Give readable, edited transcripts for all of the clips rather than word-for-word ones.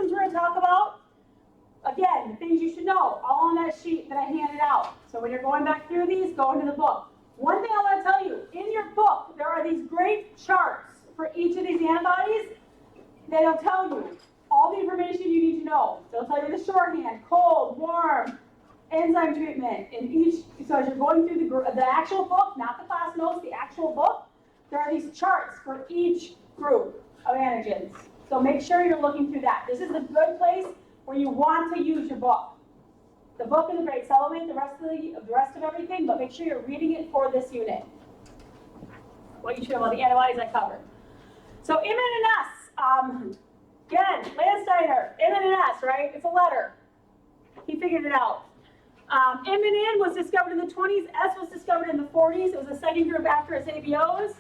systems we're going to talk about. Again, the things you should know, all on that sheet that I handed out. So when you're going back through these, go into the book. One thing I want to tell you, in your book, there are these great charts for each of these antibodies that'll tell you all the information you need to know. They'll tell you the shorthand, cold, warm, enzyme treatment, in each, so as you're going through the actual book, not the class notes, the actual book, there are these charts for each group of antigens. So make sure you're looking through that. This is a good place where you want to use your book. The book is a great supplement, the rest of everything, but make sure you're reading it for this unit. What you should know about the antibodies I covered. So MNS, again, Landsteiner, MNS, right? It's a letter. He figured it out. MNN was discovered in the 20s. S was discovered in the 40s. It was the second group after its ABOs.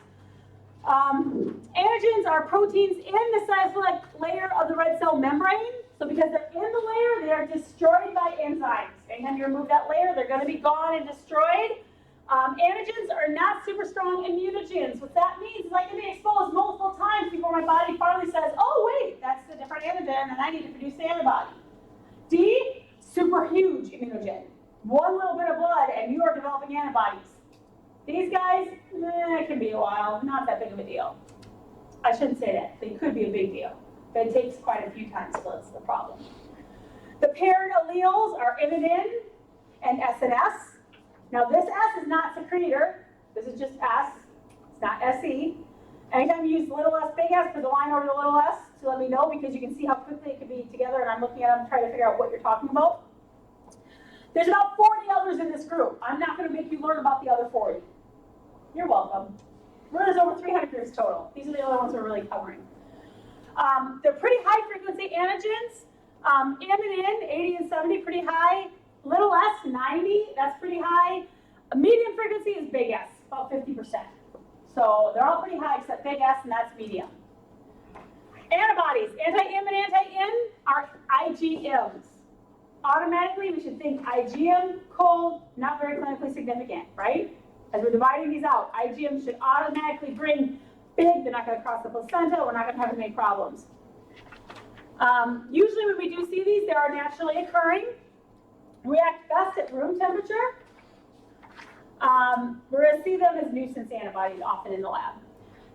Antigens are proteins in the cytosolic layer of the red cell membrane. So because they're in the layer, they are destroyed by enzymes. Anytime you remove that layer, they're going to be gone and destroyed. Antigens are not super strong immunogens. What that means is I can be exposed multiple times before my body finally says, oh wait, that's a different antigen and I need to produce the antibody. D, super huge immunogen. One little bit of blood and you are developing antibodies. These guys, it can be a while, not that big of a deal. I shouldn't say that, they could be a big deal, but it takes quite a few time splits, the problem. The paired alleles are MNN and SNS. Now this S is not secretor, this is just S, it's not SE. Anytime you use little s, big S, put the line over the little s to let me know, because you can see how quickly it could be together and I'm looking at them trying to figure out what you're talking about. There's about 40 others in this group. I'm not going to make you learn about the other 40. You're welcome. There's over 300 groups total. These are the other ones we're really covering. They're pretty high frequency antigens. M and N, 80 and 70, pretty high. Little s, 90, that's pretty high. A medium frequency is big S, about 50%. So they're all pretty high except big S, and that's medium. Antibodies, anti-M and anti-N are IgMs. Automatically, we should think IgM, cold, not very clinically significant, right? As we're dividing these out, IgM should automatically bring big, they're not going to cross the placenta, we're not going to have any problems. Usually when we do see these, they are naturally occurring, react best at room temperature. We're going to see them as nuisance antibodies often in the lab.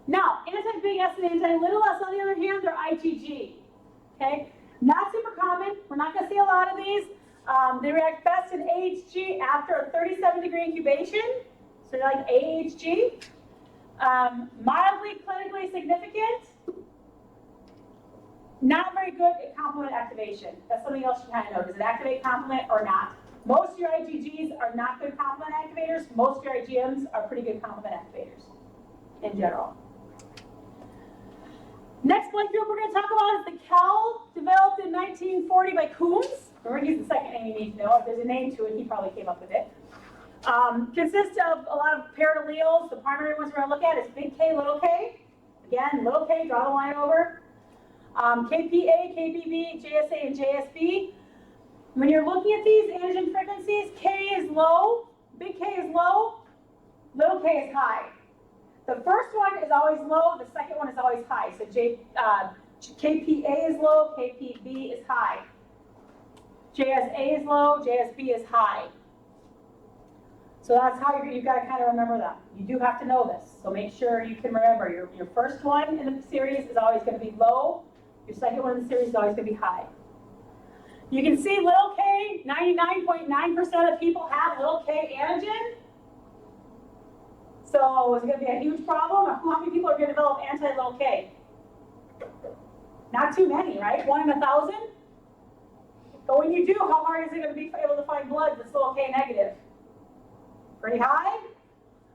Now, anti-big S and anti-little s, on the other hand, they're IgG, okay? Not super common, we're not going to see a lot of these. They react best in AHG after a 37-degree incubation, so they're like AHG. Mildly clinically significant, not very good at complement activation. That's something else you kind of know. Does it activate complement or not? Most of your IgGs are not good complement activators. Most of your IgMs are pretty good complement activators in general. Next blood group we're going to talk about is the Kell, developed in 1940 by Coombs. Remember, he's the second name you need to know. If there's a name to it, he probably came up with it. Consists of a lot of paired alleles. The primary ones we're going to look at is big K, little k. Again, little k, draw the line over. KPA, KPB, JSA, and JSB. When you're looking at these antigen frequencies, K is low, big K is low, little k is high. The first one is always low, the second one is always high. So KPA is low, KPB is high. JSA is low, JSB is high. So that's how you've got to kind of remember them. You do have to know this, so make sure you can remember. Your first one in the series is always going to be low. Your second one in the series is always going to be high. You can see little k, 99.9% of people have little k antigen. So is it going to be a huge problem? Or how many people are going to develop anti-little k? Not too many, right? 1 in 1,000? But when you do, how hard is it going to be able to find blood that's little k negative? Pretty high?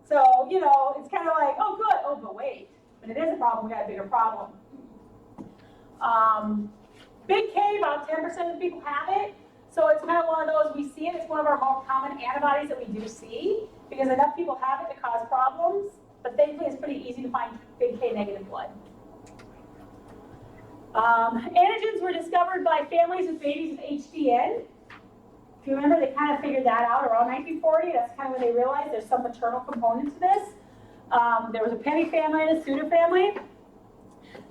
So, you know, it's kind of like, oh, good. Oh, but wait. When it is a problem, we got a bigger problem. Big K, about 10% of the people have it. So it's kind of one of those, we see it. It's one of our more common antibodies that we do see because enough people have it to cause problems. But thankfully, it's pretty easy to find big K negative blood. Antigens were discovered by families with babies with HDN. If you remember, they kind of figured that out around 1940. That's kind of when they realized there's some maternal component to this. There was a Penny family and a Suter family.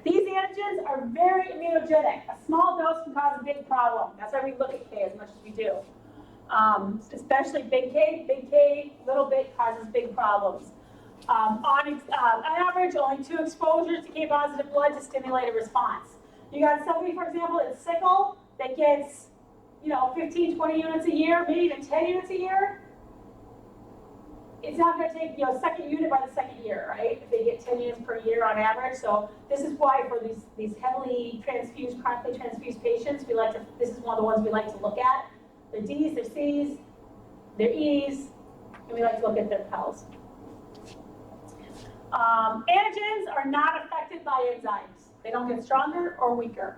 These antigens are very immunogenic. A small dose can cause a big problem. That's why we look at K as much as we do. Especially big K, little bit causes big problems. On average, only 2 exposures to K positive blood to stimulate a response. You got somebody, for example, in sickle that gets, 15, 20 units a year, maybe even 10 units a year. It's not going to take, second unit by the second year, right? If they get 10 units per year on average. So this is why for these heavily transfused, chronically transfused patients, this is one of the ones we like to look at. Their Ds, their Cs, their Es, and we like to look at their Kells. Antigens are not affected by enzymes. They don't get stronger or weaker.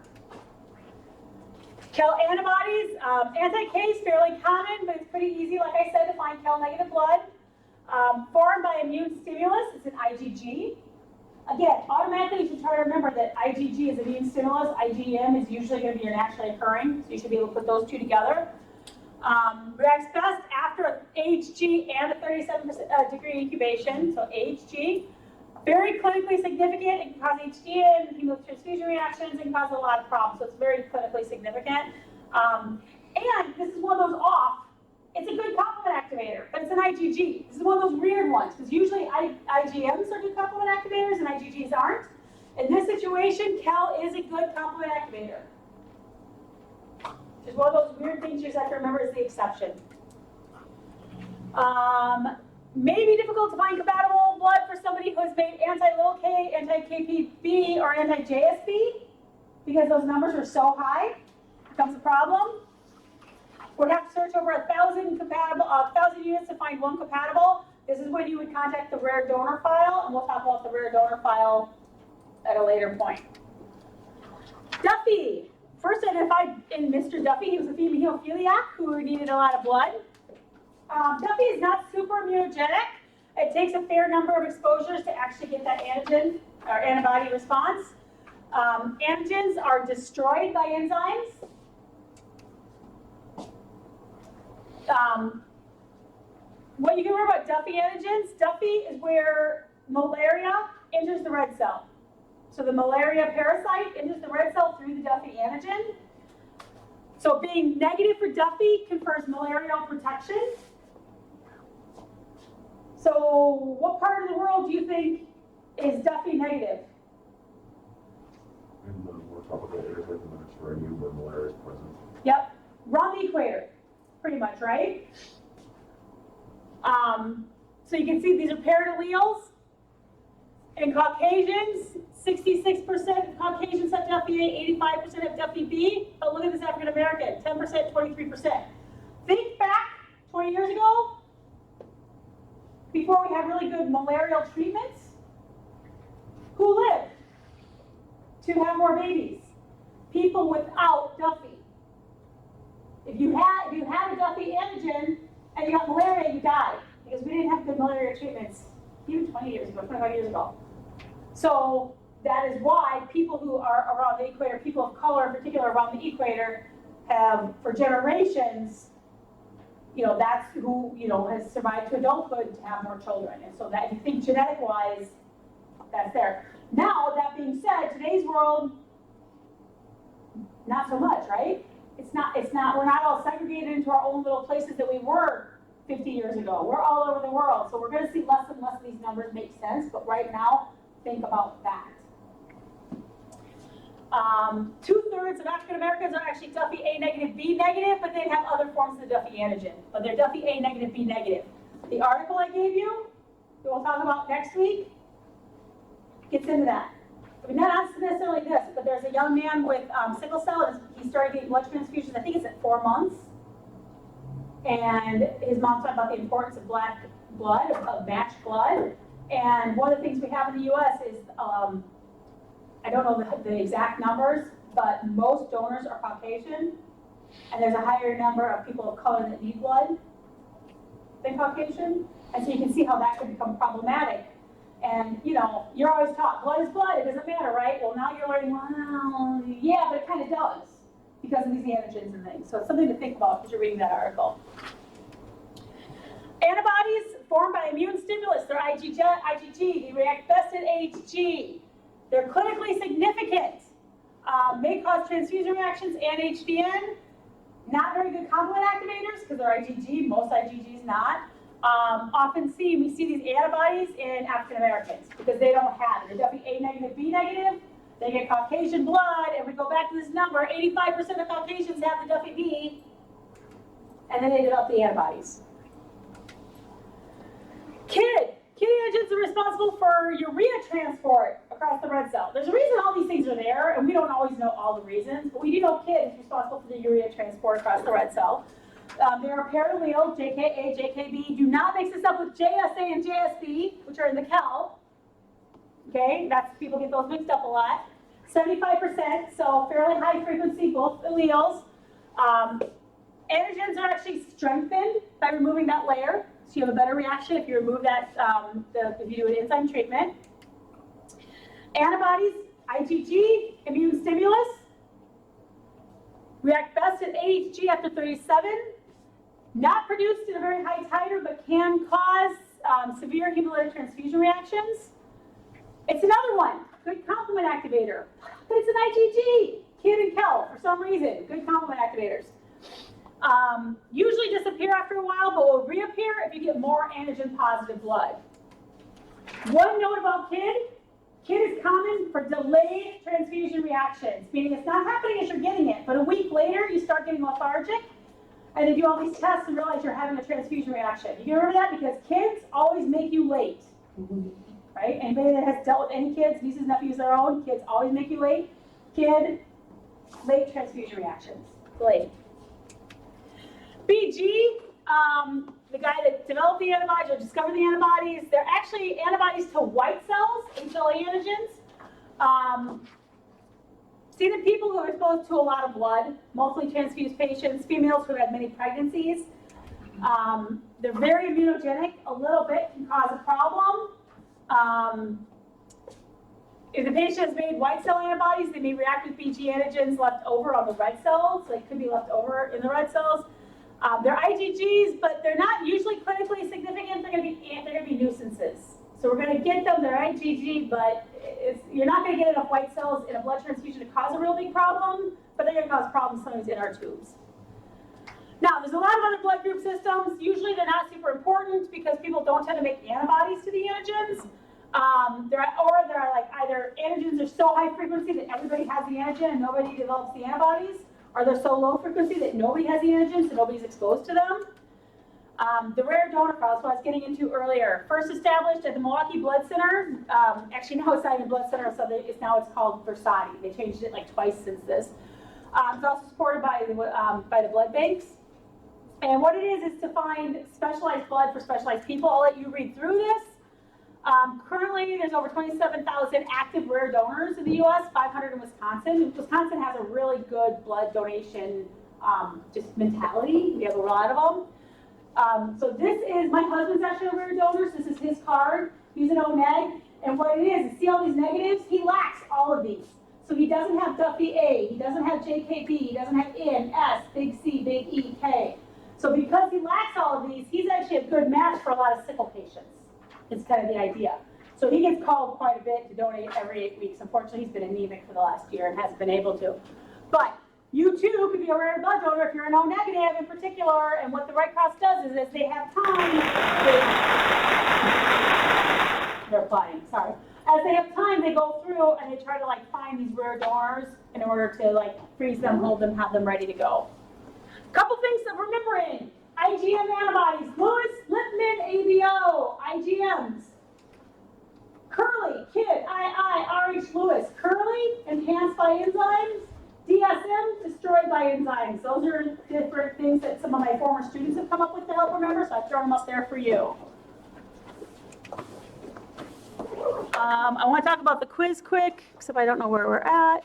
Kell antibodies, anti-K is fairly common, but it's pretty easy, like I said, to find Kell negative blood. Formed by immune stimulus, it's an IgG. Again, automatically you should try to remember that IgG is immune stimulus, IgM is usually going to be your naturally occurring, so you should be able to put those two together. Reacts best after HG and a 37% degree incubation, so HG. Very clinically significant, it can cause HG and hemolytic transfusion reactions, it can cause a lot of problems, so it's very clinically significant. And this is one of those off. It's a good complement activator, but it's an IgG. This is one of those weird ones, because usually IgMs are good complement activators and IgGs aren't. In this situation, Kell is a good complement activator. Just one of those weird things you just have to remember is the exception. May be difficult to find compatible blood for somebody who has made anti-little k, anti-KPB, or anti-JSB, because those numbers are so high. It becomes a problem. We'd have to search over 1,000 units to find one compatible. This is when you would contact the rare donor file, and we'll talk about the rare donor file at a later point. Duffy. First identified in Mr. Duffy. He was a female hemophiliac who needed a lot of blood. Duffy is not super immunogenic. It takes a fair number of exposures to actually get that antigen or antibody response. Antigens are destroyed by enzymes. What you can remember about Duffy antigens, Duffy is where malaria enters the red cell. So the malaria parasite enters the red cell through the Duffy antigen. So being negative for Duffy confers malarial protection. So what part of the world do you think is Duffy negative? In the more tropical areas like the Mediterranean where malaria is present. Yep, around the equator, pretty much, right? So you can see these are paired alleles. In Caucasians, 66% of Caucasians have Duffy A, 85% have Duffy B. But look at this African American, 10%, 23%. Think back 20 years ago, before we had really good malarial treatments. Who lived to have more babies? People without Duffy. If you had a Duffy antigen and you got malaria, you died because we didn't have good malaria treatments even 20 years ago, 25 years ago. So that is why people who are around the equator, people of color in particular around the equator, have for generations, that's who, has survived to adulthood to have more children. And so that if you think genetic-wise, that's there. Now, that being said, today's world, not so much, right? We're not all segregated into our own little places that we were 50 years ago. We're all over the world. So we're going to see less and less of these numbers make sense. But right now, think about that. 2/3 of African Americans are actually Duffy A negative, B negative, but they have other forms of the Duffy antigen. But they're Duffy A negative, B negative. The article I gave you, that we'll talk about next week, gets into that. I mean, not necessarily this, but there's a young man with sickle cell, and he started getting blood transfusions, I think it's at 4 months. And his mom talked about the importance of black blood, of matched blood. And one of the things we have in the US is, I don't know the exact numbers, but most donors are Caucasian. And there's a higher number of people of color that need blood than Caucasian. And so you can see how that could become problematic. And, you're always taught, blood is blood, it doesn't matter, right? Well, now you're learning, well, yeah, but it kind of does because of these antigens and things. So it's something to think about as you're reading that article. Antibodies formed by immune stimulus, they're IgG, they react best at HG. They're clinically significant, may cause transfusion reactions and HDN. Not very good complement activators because they're IgG, most IgGs not. We see these antibodies in African Americans because they don't have it. They're Duffy A negative, B negative. They get Caucasian blood, and we go back to this number, 85% of Caucasians have the Duffy B, and then they develop the antibodies. Kid antigens are responsible for urea transport across the red cell. There's a reason all these things are there, and we don't always know all the reasons, but we do know kid is responsible for the urea transport across the red cell. They are paired allele, JKA, JKB. Do not mix this up with JSA and JSB, which are in the Kell. Okay, people get those mixed up a lot. 75%, so fairly high frequency, both alleles. Antigens are actually strengthened by removing that layer, so you have a better reaction if you remove that, if you do an enzyme treatment. Antibodies, IgG, immune stimulus, react best at AHG after 37. Not produced in a very high titer, but can cause severe hemolytic transfusion reactions. It's another one, good complement activator, but it's an IgG, KID and Kell, for some reason, good complement activators. Usually disappear after a while, but will reappear if you get more antigen positive blood. One note about KID is common for delayed transfusion reactions, meaning it's not happening as you're getting it, but a week later you start getting lethargic, and they do all these tests and realize you're having a transfusion reaction. You remember that? Because kids always make you late. Right? Anybody that has dealt with any kids, nieces, nephews, their own, kids always make you late. Kid, late transfusion reactions. Delayed. BG, the guy that developed the antibodies or discovered the antibodies, they're actually antibodies to white cells, HLA antigens. Seen in people who are exposed to a lot of blood, mostly transfused patients, females who have had many pregnancies. They're very immunogenic. A little bit can cause a problem. If the patient has made white cell antibodies, they may react with BG antigens left over on the red cells, so they could be left over in the red cells. They're IgGs, but they're not usually clinically significant. They're going to be nuisances. So we're going to get them. They're IgG, but you're not going to get enough white cells in a blood transfusion to cause a real big problem, but they're going to cause problems sometimes in our tubes. Now, there's a lot of other blood group systems. Usually they're not super important because people don't tend to make antibodies to the antigens. They're like either antigens are so high frequency that everybody has the antigen and nobody develops the antibodies, or they're so low frequency that nobody has the antigens so nobody's exposed to them. The rare donor files, what I was getting into earlier, first established at the Milwaukee Blood Center. Actually, now it's not even Blood Center, so it's called Versati. They changed it like twice since this. It's also supported by the blood banks. And what it is to find specialized blood for specialized people. I'll let you read through this. Currently, there's over 27,000 active rare donors in the U.S., 500 in Wisconsin. Wisconsin has a really good blood donation just mentality. We have a lot of them. So this is my husband's actually a rare donor. So this is his card. He's an O-neg. And what it is, see all these negatives? He lacks all of these. So he doesn't have Duffy A. He doesn't have JKB. He doesn't have N, S, big C, big E, K. So because he lacks all of these, he's actually a good match for a lot of sickle patients. It's kind of the idea. So he gets called quite a bit to donate every 8 weeks. Unfortunately, he's been anemic for the last year and hasn't been able to. But you too could be a rare blood donor if you're an O negative in particular. And what the Red Cross does is, as they have time, they're applying, sorry. As they have time, they go through and they try to find these rare donors in order to freeze them, hold them, have them ready to go. Couple things that we're remembering. IgM antibodies, Lewis, Lipman, ABO, IgMs. Curly, KID, RH, Lewis. Curly, enhanced by enzymes. DSM, destroyed by enzymes. Those are different things that some of my former students have come up with to help remember, so I've thrown them up there for you. I want to talk about the quiz quick, except I don't know where we're at.